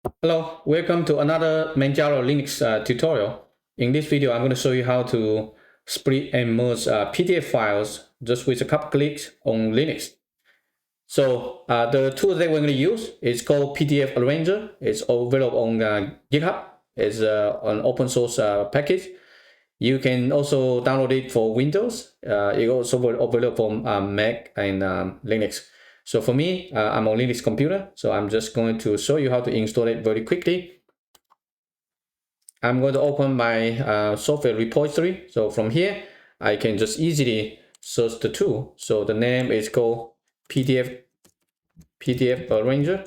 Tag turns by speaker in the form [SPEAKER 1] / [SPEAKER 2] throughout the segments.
[SPEAKER 1] Hello, welcome to another Manjaro Linux tutorial. In this video, I'm going to show you how to split and merge PDF files just with a couple clicks on Linux. So the tool that we're going to use is called PDF Arranger. It's available on GitHub. It's an open source package. You can also download it for Windows. It's also available for Mac and Linux. So for me, I'm on Linux computer, so I'm just going to show you how to install it very quickly. I'm going to open my software repository. So from here, I can just easily search the tool. So the name is called PDF Arranger.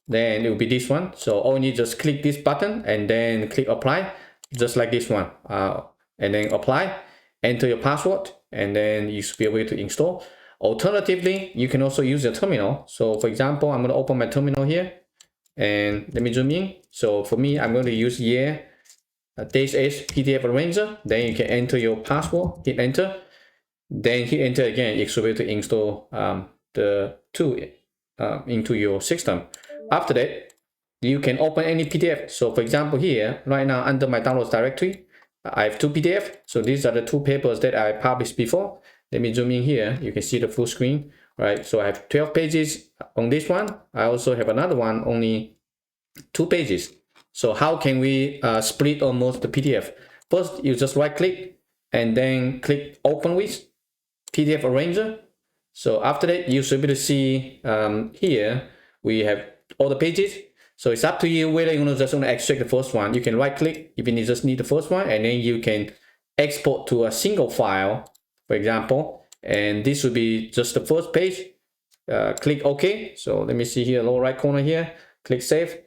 [SPEAKER 1] Then it will be this one. So all you need just click this button and then click apply, just like this one. And then apply, enter your password, and then you should be able to install. Alternatively, you can also use your terminal. So for example, I'm going to open my terminal here and let me zoom in. So for me, I'm going to use this is PDF Arranger. Then you can enter your password, hit enter, then hit enter again. You should be able to install the tool into your system. After that, you can open any PDF. So for example, here right now under my downloads directory, I have two PDF. So these are the two papers that I published before. Let me zoom in here. You can see the full screen, right? So I have 12 pages on this one. I also have another one, only 2 pages. So how can we split or merge the PDF? First, you just right click and then click open with PDF Arranger. So after that, you should be able to see here, we have all the pages. So it's up to you whether you just want to extract the first one. You can right click if you just need the first one, and then you can export to a single file, for example, and this would be just the first page. Click OK. So let me see here, lower right corner here, click save.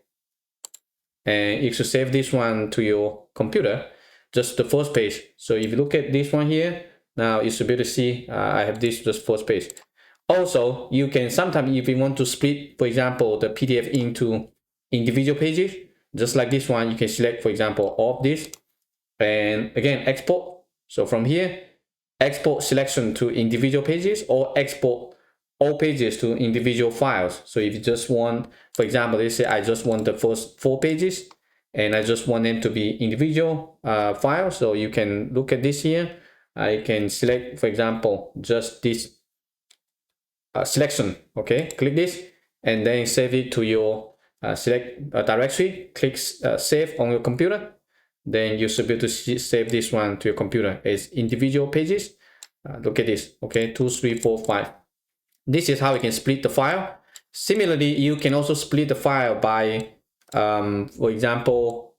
[SPEAKER 1] And you should save this one to your computer, just the first page. So if you look at this one here, now you should be able to see I have this just first page. Also, you can sometimes, if you want to split, for example, the PDF into individual pages, just like this one, you can select, for example, all of this, and again, export. So from here, export selection to individual pages, or export all pages to individual files. So if you just want, for example, let's say I just want the first 4 pages, and I just want them to be individual files. So you can look at this here. I can select, for example, just this selection. Okay, click this and then save it to your select directory. Click save on your computer. Then you should be able to save this one to your computer as individual pages. Look at this. Okay, 2, 3, 4, 5. This is how you can split the file. Similarly, you can also split the file by, for example,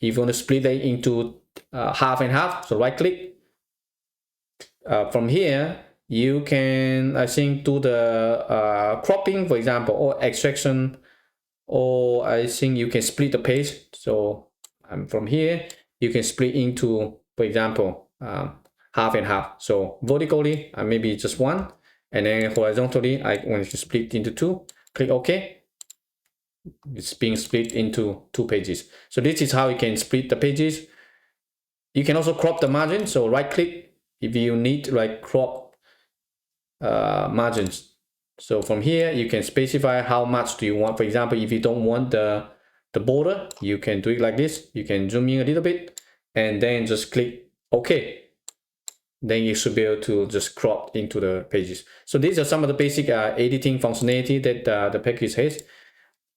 [SPEAKER 1] if you want to split it into half and half, so right click. From here, you can, I think, do the cropping, for example, or extraction, or I think you can split the page. So from here, you can split into, for example, half and half. So vertically, maybe just 1. And then horizontally, I want to split into 2. Click OK. It's being split into 2 pages. So this is how you can split the pages. You can also crop the margin. So right click if you need like crop margins. So from here, you can specify how much do you want. For example, if you don't want the border, you can do it like this. You can zoom in a little bit and then just click OK. Then you should be able to just crop into the pages. So these are some of the basic editing functionality that the package has.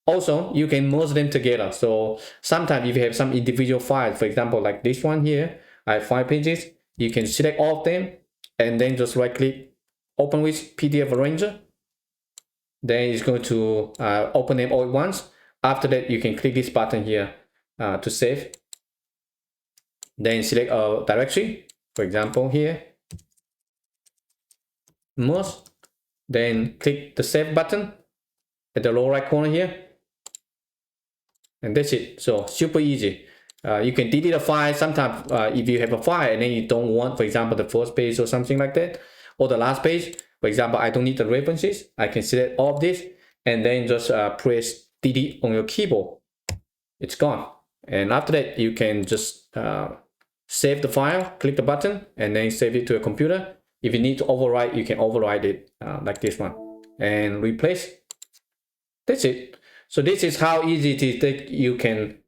[SPEAKER 1] Also, you can merge them together. So sometimes if you have some individual files, for example, like this one here, I have 5 pages. You can select all of them and then just right click, open with PDF Arranger. Then it's going to open them all at once. After that, you can click this button here to save. Then select a directory. For example, here, merge, then click the save button at the lower right corner here, and that's it. So super easy. You can delete a file sometimes if you have a file and then you don't want, for example, the first page or something like that, or the last page. For example, I don't need the references. I can select all of this and then just press delete on your keyboard. It's gone. And after that, you can just save the file, click the button, and then save it to your computer. If you need to overwrite, you can override it like this one and replace. That's it. So this is how easy it is that you can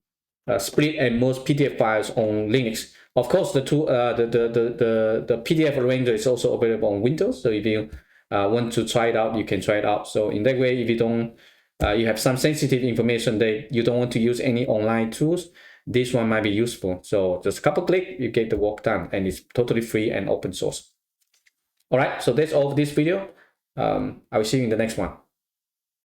[SPEAKER 1] split and merge PDF files on Linux. Of course, the PDF arranger is also available on Windows. So if you want to try it out, you can try it out. So in that way, if you don't, you have some sensitive information that you don't want to use any online tools, this one might be useful. So just a couple clicks, you get the work done, and it's totally free and open source. All right, so that's all for this video. I will see you in the next one.